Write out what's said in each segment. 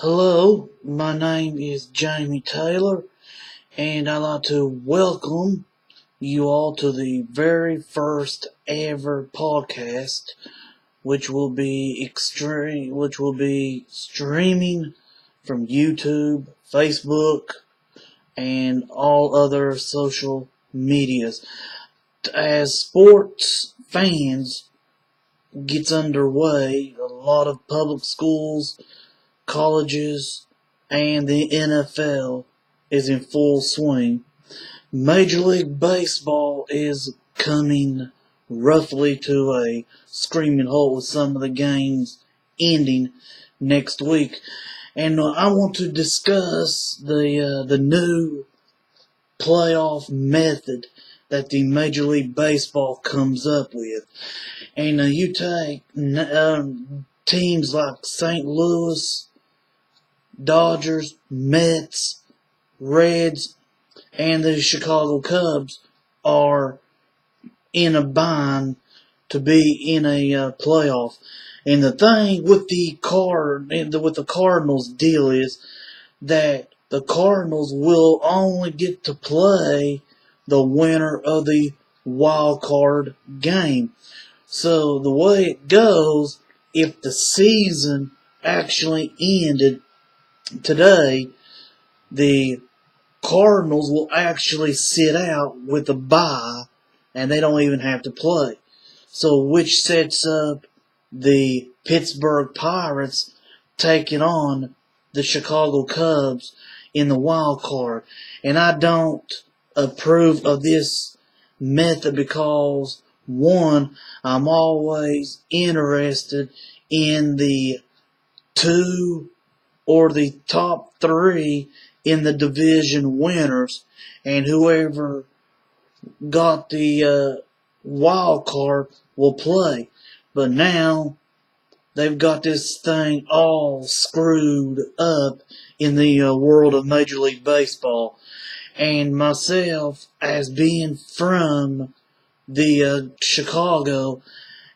Hello, my name is Jamie Taylor, and I'd like to welcome you all to the very first ever podcast, which will be streaming from YouTube, Facebook, and all other social medias. As sports fans gets underway, a lot of public schools, colleges, and the NFL is in full swing. Major League Baseball is coming roughly to a screaming halt with some of the games ending next week. And I want to discuss the new playoff method that the Major League Baseball comes up with. And you take teams like St. Louis, Dodgers, Mets, Reds, and the Chicago Cubs are in a bind to be in a playoff. And the thing with the Cardinals deal is that the Cardinals will only get to play the winner of the wild card game. So the way it goes, if the season actually ended today, the Cardinals will actually sit out with a bye, and they don't even have to play. So, which sets up the Pittsburgh Pirates taking on the Chicago Cubs in the wild card. And I don't approve of this method because, one, I'm always interested in the two or the top three in the division winners, and whoever got the wild card will play. But now they've got this thing all screwed up in the world of Major League Baseball. And myself, as being from the Chicago,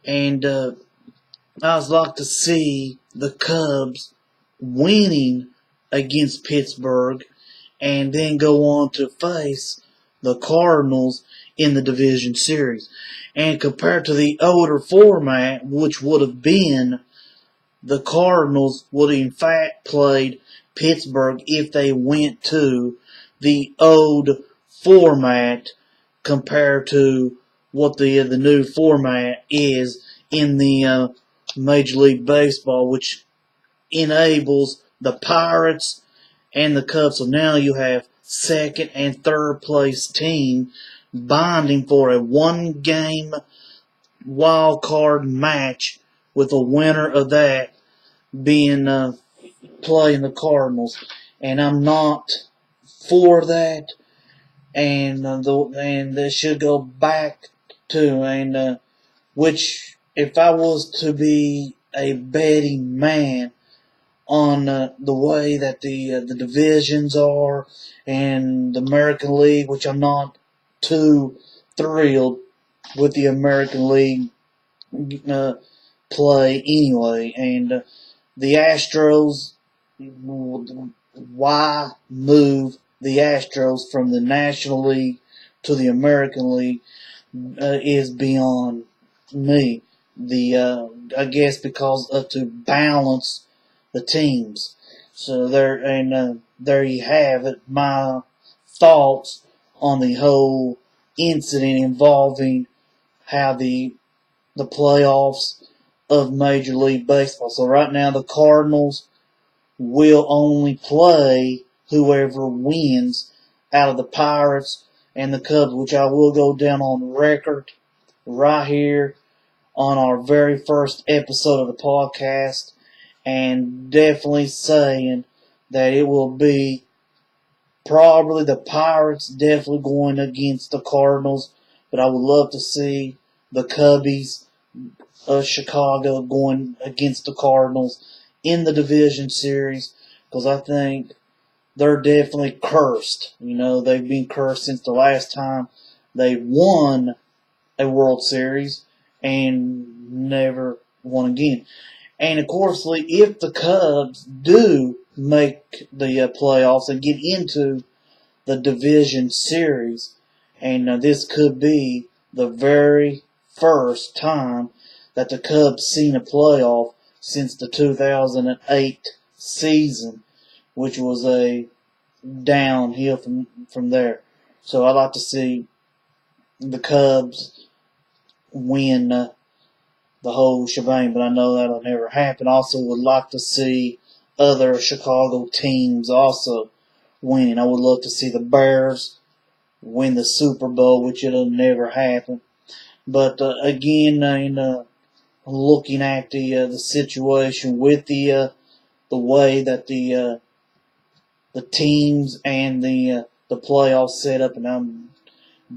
and I would like to see the Cubs winning against Pittsburgh and then go on to face the Cardinals in the division series. And compared to the older format, which would have been the Cardinals would have in fact played Pittsburgh if they went to the old format compared to what the new format is in the Major League Baseball, which enables the Pirates and the Cubs. So now you have second and third place team bonding for a one-game wild card match, with the winner of that being playing the Cardinals. And I'm not for that, and this should go back to which, if I was to be a betting man on the way that the divisions are and the American League, which I'm not too thrilled with the American League play anyway. And the Astros, why move the Astros from the National League to the American League is beyond me. I guess because to balance the teams. So there you have it. My thoughts on the whole incident involving how the playoffs of Major League Baseball. So right now the Cardinals will only play whoever wins out of the Pirates and the Cubs, which I will go down on record right here on our very first episode of the podcast, and definitely saying that it will be probably the Pirates definitely going against the Cardinals, but I would love to see the Cubbies of Chicago going against the Cardinals in the division series, because I think they're definitely cursed. You know, they've been cursed since the last time they won a World Series and never won again. And of course, if the Cubs do make the playoffs and get into the division series. And this could be the very first time that the Cubs seen a playoff since the 2008 season, which was a downhill from there. So I'd like to see the Cubs win the whole shebang, but I know that'll never happen. Also would like to see other Chicago teams also winning. I would love to see the Bears win the Super Bowl, which it'll never happen. But again, looking at the situation with the way that the teams and the playoffs set up, and I'm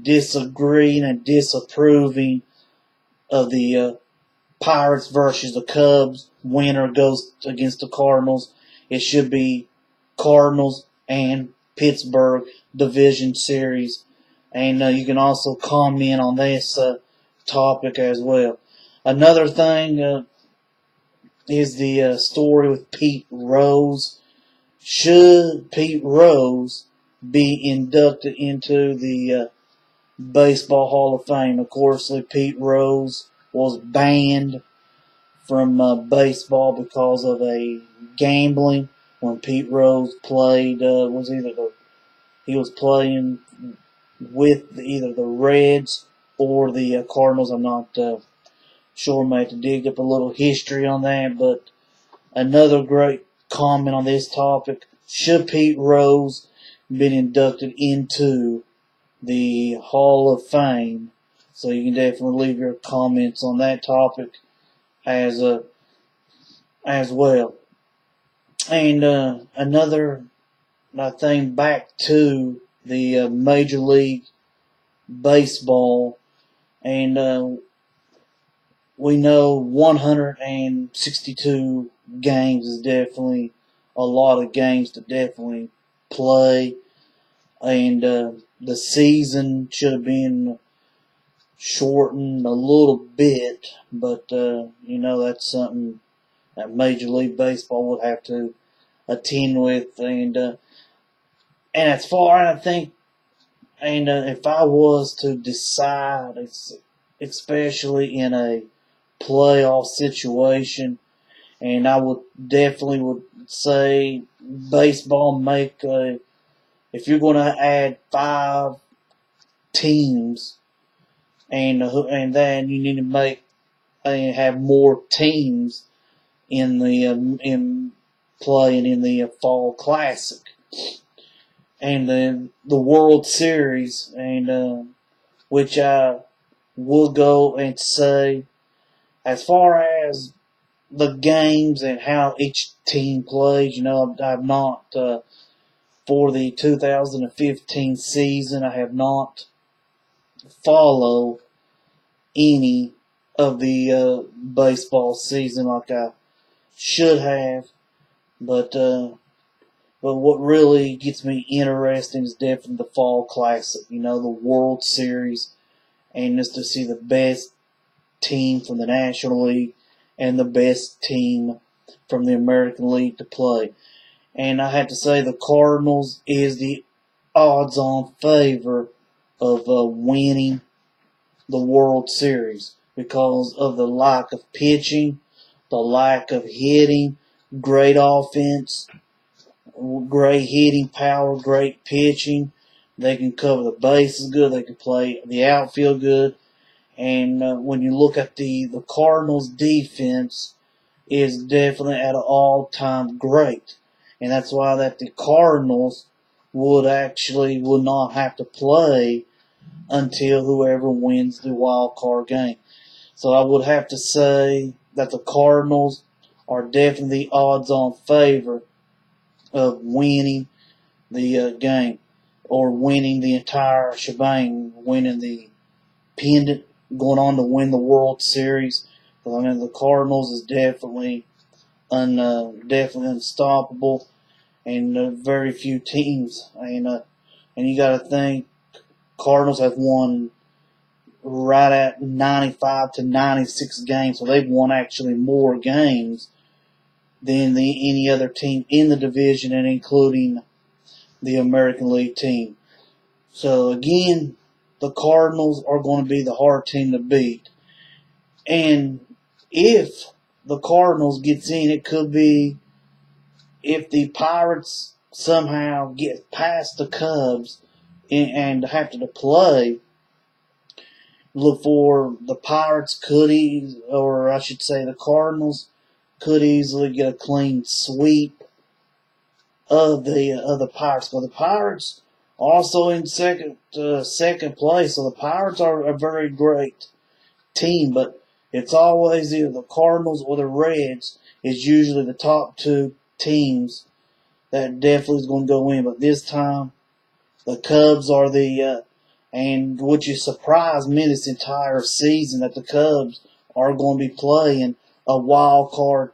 disagreeing and disapproving of the Pirates versus the Cubs. Winner goes against the Cardinals. It should be Cardinals and Pittsburgh division series. And you can also comment on this topic as well. Another thing is the story with Pete Rose. Should Pete Rose be inducted into the Baseball Hall of Fame? Of course, Pete Rose was banned from baseball because of a gambling. When Pete Rose played, he was playing with either the Reds or the Cardinals. I'm not sure. I might have to dig up a little history on that. But another great comment on this topic: should Pete Rose been inducted into the Hall of Fame? So you can definitely leave your comments on that topic as well. And another thing, back to the Major League Baseball, and we know 162 games is definitely a lot of games to definitely play, and the season should have been shortened a little bit, but that's something that Major League Baseball would have to attend with, and as far as I think, and if I was to decide, especially in a playoff situation, and I would definitely say baseball if you're going to add 5 teams, and then you need to have more teams in the in playing in the Fall Classic and the World Series, and which I will go and say, as far as the games and how each team plays, I've not for the 2015 season, I have not followed any of the baseball season like I should have, but what really gets me interested is definitely the Fall Classic, the World Series, and just to see the best team from the National League and the best team from the American League to play. And I have to say the Cardinals is the odds-on favor of winning the World Series because of the lack of pitching, the lack of hitting, great offense, great hitting power, great pitching. They can cover the bases good. They can play the outfield good. And when you look at the Cardinals' defense, is definitely at an all-time great. And that's why that the Cardinals would not have to play until whoever wins the wild card game. So I would have to say that the Cardinals are definitely the odds-on favor of winning the game, or winning the entire shebang, winning the pennant, going on to win the World Series. The Cardinals is definitely unstoppable, and very few teams. And you got to think Cardinals have won right at 95 to 96 games, so they've won actually more games than any other team in the division, and including the American League team. So again, the Cardinals are going to be the hard team to beat. And if the Cardinals gets in, it could be if the Pirates somehow get past the Cubs and have to play. Look for the Pirates or I should say the Cardinals could easily get a clean sweep of the Pirates. But the Pirates also in second place, so the Pirates are a very great team. But it's always either the Cardinals or the Reds is usually the top two teams that definitely is going to go in. But this time, the Cubs are and which is surprised me this entire season that the Cubs are going to be playing a wild card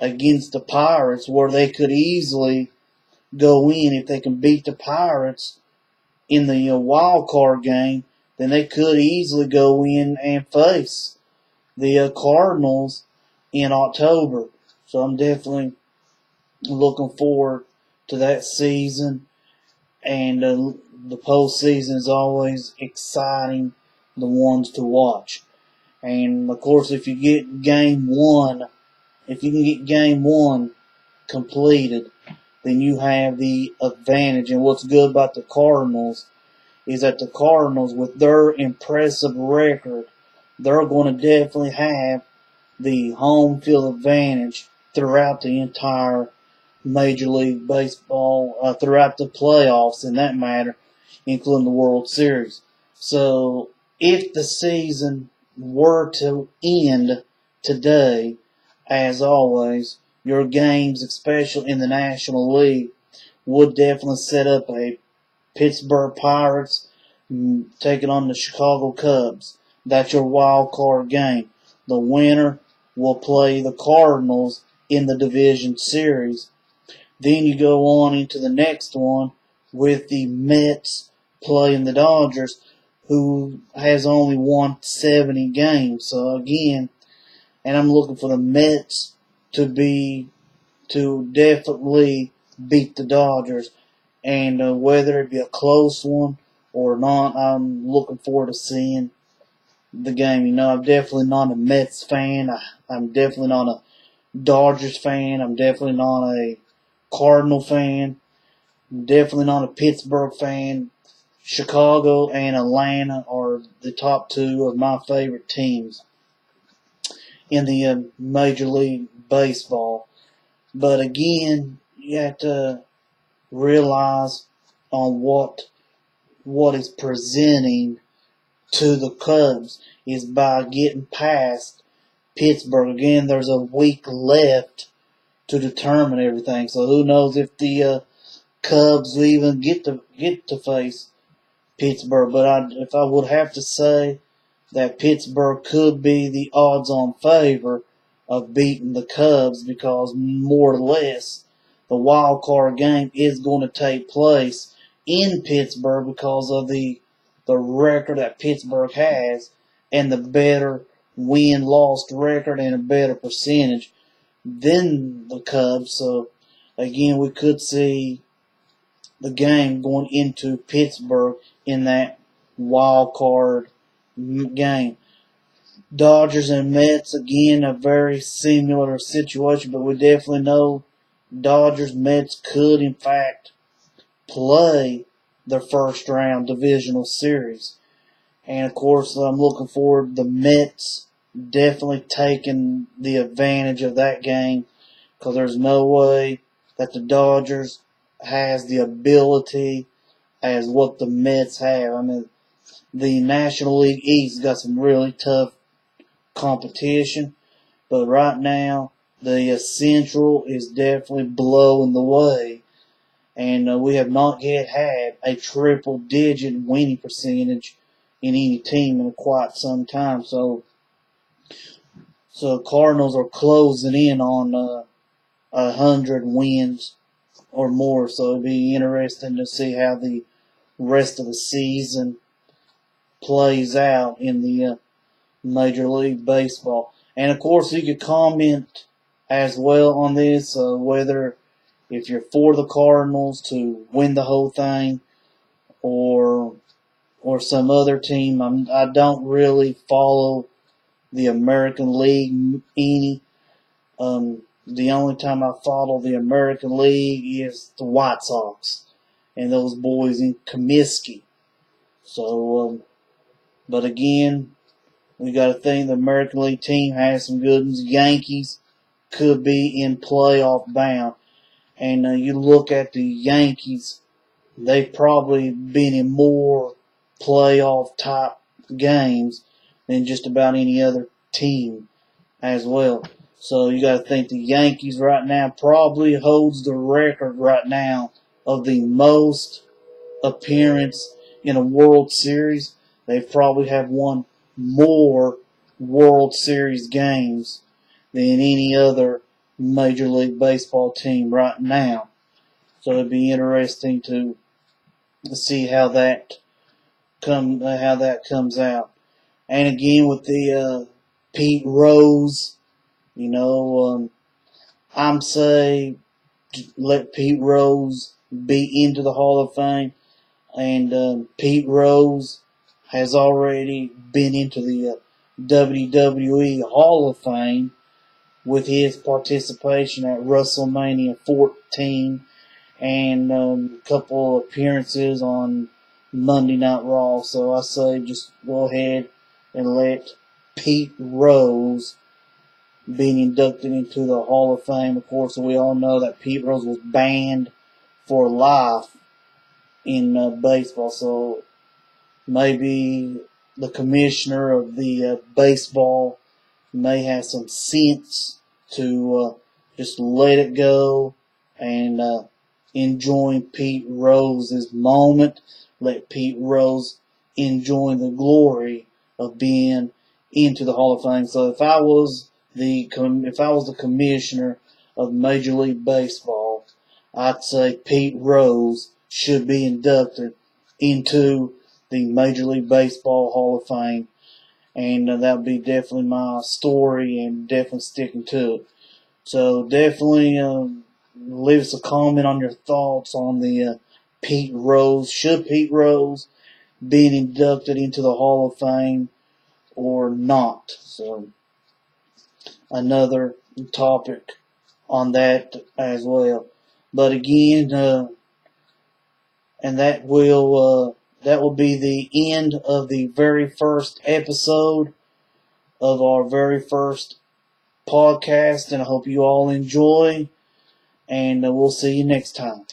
against the Pirates, where they could easily go in if they can beat the Pirates in the wild card game. Then they could easily go in and face the Cardinals in October. So I'm definitely looking forward to that season. And the postseason is always exciting, the ones to watch. And of course, if you get game one, if you can get game one completed, then you have the advantage. And what's good about the Cardinals is that the Cardinals, with their impressive record, they're going to definitely have the home field advantage throughout the entire Major League Baseball, throughout the playoffs in that matter, including the World Series. So if the season were to end today, as always, your games, especially in the National League, would definitely set up a Pittsburgh Pirates taking on the Chicago Cubs. That's your wild card game. The winner will play the Cardinals in the division series. Then you go on into the next one with the Mets playing the Dodgers, who has only won 70 games. So again, and I'm looking for the Mets to definitely beat the Dodgers. And whether it be a close one or not, I'm looking forward to seeing the game. You know, I'm definitely not a Mets fan. I'm definitely not a Dodgers fan. I'm definitely not a Cardinal fan. I'm definitely not a Pittsburgh fan. Chicago and Atlanta are the top two of my favorite teams in the Major League Baseball. But again, you have to realize on what is presenting to the Cubs is by getting past Pittsburgh. Again, there's a week left to determine everything. So who knows if the Cubs even get to face Pittsburgh. But if I would have to say that Pittsburgh could be the odds-on favor of beating the Cubs, because more or less the wild card game is going to take place in Pittsburgh because of the record that Pittsburgh has and the better win-loss record and a better percentage than the Cubs. So again, we could see the game going into Pittsburgh in that wild card game. Dodgers and Mets, again, a very similar situation, but we definitely know Dodgers, Mets could, in fact, play their first round divisional series. And, of course, I'm looking forward to the Mets definitely taking the advantage of that game, because there's no way that the Dodgers has the ability as what the Mets have. I mean, the National League East got some really tough competition, but right now the Central is definitely blowing the way, and we have not yet had a triple-digit winning percentage in any team in quite some time. So Cardinals are closing in on 100 wins or more. So it'll be interesting to see how the rest of the season plays out in the Major League Baseball. And of course, you could comment as well on this, whether if you're for the Cardinals to win the whole thing or some other team. I don't really follow the American League any. The only time I follow the American League is the White Sox and those boys in Comiskey. So, but again, we got to think the American League team has some good ones. Yankees could be in playoff bound. And you look at the Yankees, they've probably been in more playoff type games than just about any other team as well. So you got to think the Yankees right now probably holds the record right now of the most appearance in a World Series. They probably have won more World Series games than any other Major League Baseball team right now. So it'd be interesting to see how that comes out. And again with the Pete Rose, I'm say let Pete Rose be into the Hall of Fame. And Pete Rose has already been into the WWE Hall of Fame with his participation at WrestleMania 14 and a couple appearances on Monday Night Raw. So I say just go ahead and let Pete Rose be inducted into the Hall of Fame. Of course, we all know that Pete Rose was banned for life in baseball. So maybe the commissioner of the baseball may have some sense to just let it go and enjoy Pete Rose's moment. Let Pete Rose enjoy the glory of being into the Hall of Fame. So if I was the commissioner of Major League Baseball, I'd say Pete Rose should be inducted into the Major League Baseball Hall of Fame. And that would be definitely my story and definitely sticking to it. So definitely leave us a comment on your thoughts on the Pete Rose. Should Pete Rose be inducted into the Hall of Fame or not? So another topic on that as well. But again, and that will be the end of the very first episode of our very first podcast, and I hope you all enjoy, and we'll see you next time.